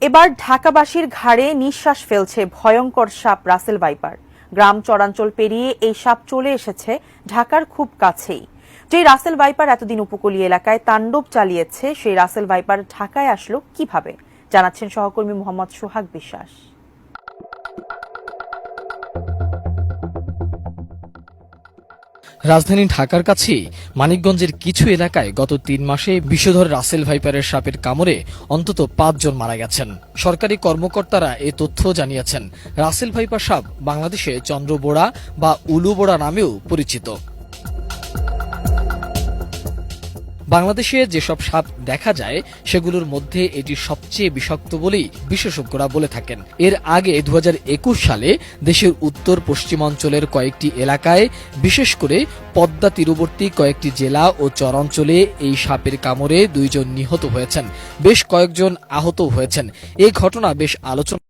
এবার ঢাকাবাসীর ঘাড়ে নিঃশ্বাস ফেলছে ভয়ঙ্কর সাপ রাসেল ভাইপার। গ্রাম চরাঞ্চল পেরিয়ে এই সাপ চলে এসেছে ঢাকার খুব কাছেই। যে রাসেল ভাইপার এতদিন উপকূলীয় এলাকায় তাণ্ডব চালিয়েছে, সেই রাসেল ভাইপার ঢাকায় আসলো কিভাবে, জানাচ্ছেন সহকর্মী মোহাম্মদ সোহাগ বিশ্বাস। রাজধানী ঢাকার কাছেই মানিকগঞ্জের কিছু এলাকায় গত ৩ মাসে বিষধর রাসেল ভাইপারের সাপের কামড়ে অন্তত ৫ জন মারা গেছেন। সরকারি কর্মকর্তারা এ তথ্য জানিয়েছেন। রাসেল ভাইপার সাপ বাংলাদেশে চন্দ্রবোড়া বা উলুবোড়া নামেও পরিচিত। বাংলাদেশে যেসব সাপ দেখা যায় সেগুলোর মধ্যে এটি সবচেয়ে বিষাক্ত বলেই বিশেষজ্ঞরা বলে থাকেন। এর আগে ২০২১ সালে দেশের উত্তর পশ্চিমাঞ্চলের কয়েকটি এলাকায়, বিশেষ করে পদ্মা তীরবর্তী কয়েকটি জেলা ও চরাঞ্চলে এই সাপের কামড়ে ২ জন নিহত হয়েছেন, বেশ কয়েকজন আহত হয়েছেন। এই ঘটনা বেশ আলোচনা